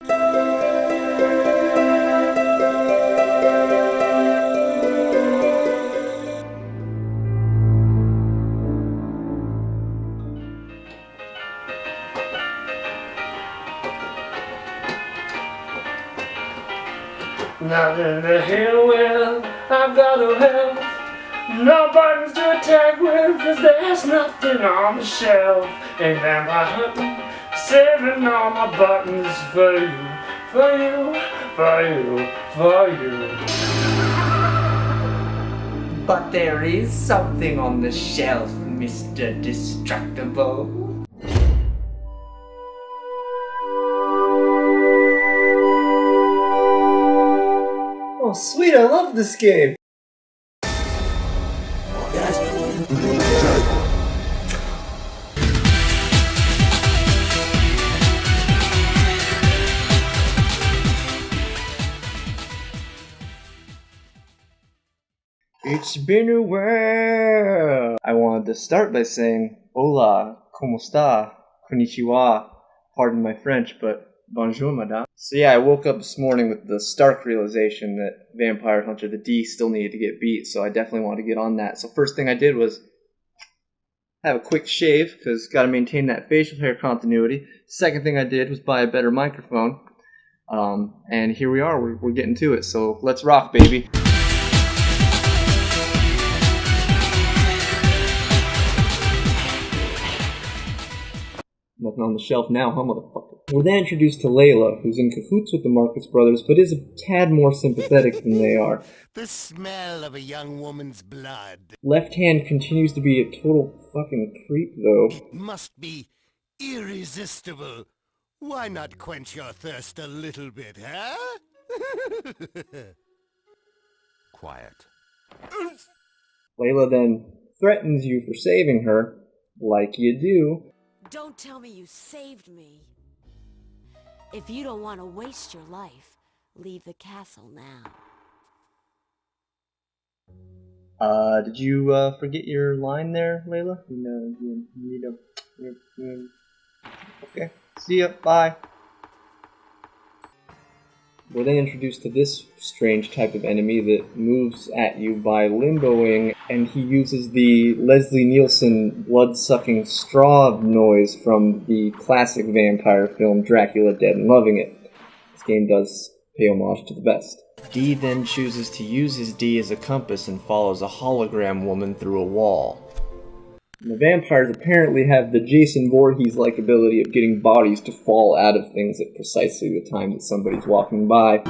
Nothing to hell with, I've got no help. No buttons to attack with, cause there's nothing on the shelf. Ain't vampire hunting, saving all my buttons for you, for you, for you, for you. But there is something on the shelf, Mr. Destructible. Oh sweet, I love this game! It's been a while! I wanted to start by saying, Hola, ¿cómo está? Konnichiwa. Pardon my French, but bonjour, madame. So yeah, I woke up this morning with the stark realization that Vampire Hunter the D still needed to get beat, so I definitely wanted to get on that. So first thing I did was have a quick shave, because gotta maintain that facial hair continuity. Second thing I did was buy a better microphone. And here we are, we're getting to it, so let's rock, baby. Nothing on the shelf now, huh, motherfucker? We're then introduced to Layla, who's in cahoots with the Marcus brothers, but is a tad more sympathetic than they are. The smell of a young woman's blood. Left Hand continues to be a total fucking creep, though. It must be irresistible. Why not quench your thirst a little bit, huh? Quiet. Layla then threatens you for saving her, like you do. Don't tell me you saved me. If you don't want to waste your life, leave the castle now. Did you, forget your line there, Layla? You need a... Okay, see ya, bye. We're then introduced to this strange type of enemy that moves at you by limboing, and he uses the Leslie Nielsen blood-sucking straw noise from the classic vampire film Dracula Dead and Loving It. This game does pay homage to the best. D then chooses to use his D as a compass and follows a hologram woman through a wall. And the vampires apparently have the Jason Voorhees-like ability of getting bodies to fall out of things at precisely the time that somebody's walking by.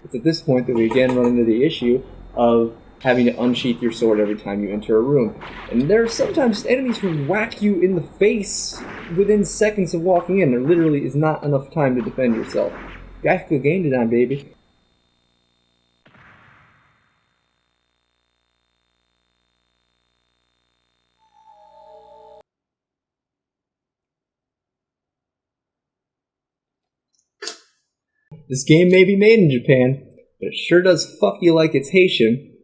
It's at this point that we again run into the issue of having to unsheath your sword every time you enter a room. And there are sometimes enemies who whack you in the face within seconds of walking in. There literally is not enough time to defend yourself. Graphical game design, baby. This game may be made in Japan, but it sure does fuck you like it's Haitian.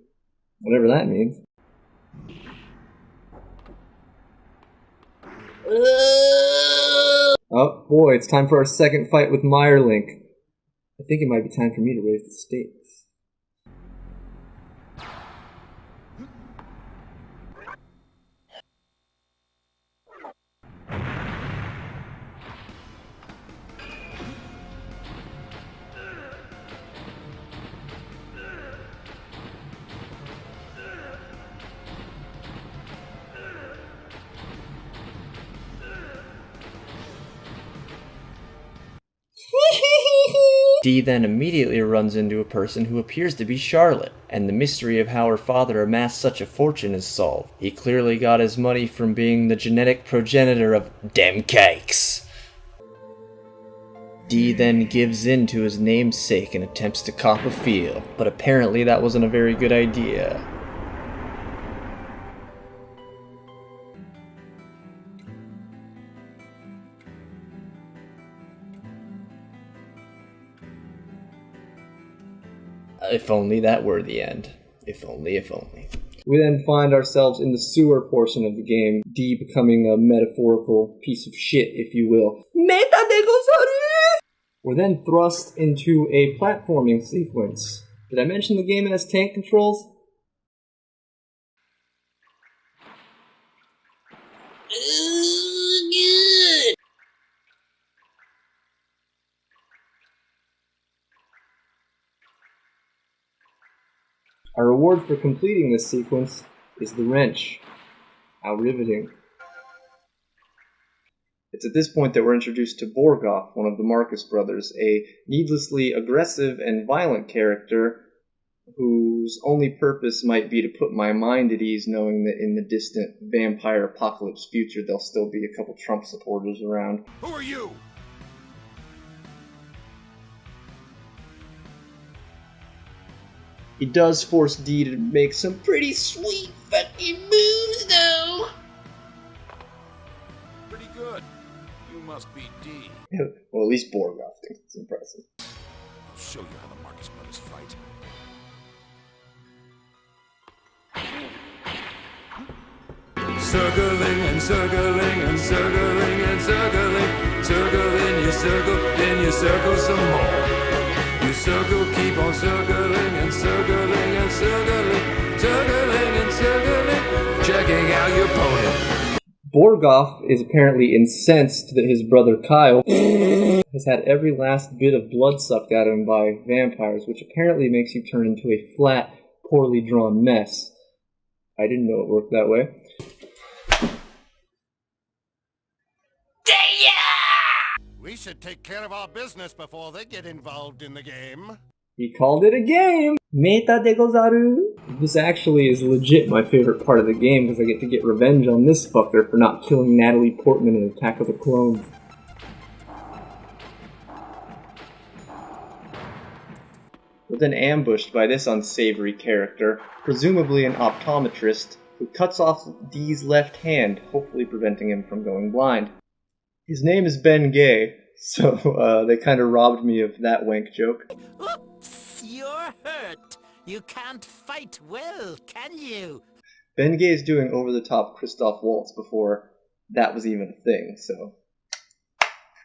Whatever that means. Oh boy, it's time for our second fight with Meyerlink. I think it might be time for me to raise the stakes. Dee then immediately runs into a person who appears to be Charlotte, and the mystery of how her father amassed such a fortune is solved. He clearly got his money from being the genetic progenitor of dem cakes. Dee then gives in to his namesake and attempts to cop a feel, but apparently that wasn't a very good idea. If only that were the end. If only, if only. We then find ourselves in the sewer portion of the game, D becoming a metaphorical piece of shit, if you will. Meta de gozaru! We're then thrust into a platforming sequence. Did I mention the game has tank controls? Our reward for completing this sequence is the wrench. How riveting. It's at this point that we're introduced to Borgoff, one of the Marcus brothers, a needlessly aggressive and violent character whose only purpose might be to put my mind at ease knowing that in the distant vampire apocalypse future there'll still be a couple Trump supporters around. Who are you? He does force D to make some pretty sweet fucking moves, though. Pretty good. You must be D. Well, at least Borgoff thinks it's impressive. I'll show you how the Marcus brothers fight. Circling and circling and circling and circling. Circle, then you circle some more. You circle, keep on circling and circling and circling, circling and circling, checking out your pony. Borgoff is apparently incensed that his brother Kyle has had every last bit of blood sucked out of him by vampires, which apparently makes you turn into a flat, poorly drawn mess. I didn't know it worked that way. We should take care of our business before they get involved in the game. He called it a game! Meta de gozaru! This actually is legit my favorite part of the game because I get to get revenge on this fucker for not killing Natalie Portman in Attack of the Clones. We're then ambushed by this unsavory character, presumably an optometrist, who cuts off D's left hand, hopefully preventing him from going blind. His name is Ben Gay, so they kind of robbed me of that wank joke. Oops, you're hurt. You can't fight well, can you? Ben Gay is doing over-the-top Christoph Waltz before that was even a thing, so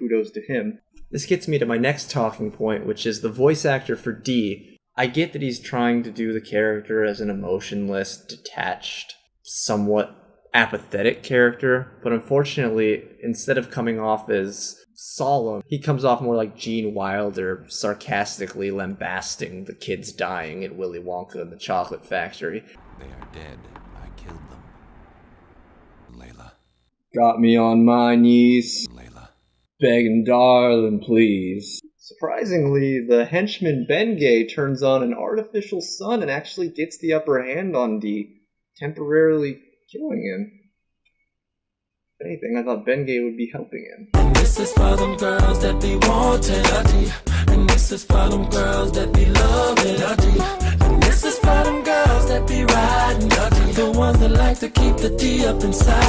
kudos to him. This gets me to my next talking point, which is the voice actor for D. I get that he's trying to do the character as an emotionless, detached, somewhat apathetic character, but unfortunately, instead of coming off as solemn, he comes off more like Gene Wilder, sarcastically lambasting the kids dying at Willy Wonka and the Chocolate Factory. They are dead. I killed them. Layla. Got me on my knees, Layla. begging darling, please. Surprisingly, the henchman Ben Gay turns on an artificial sun and actually gets the upper hand on D, temporarily killing him. If anything, I thought Ben Gay would be helping him. And this is for them girls that be wanting, and this is for them girls that be loving, and this is for them girls that be riding, the ones that like to keep the D up inside.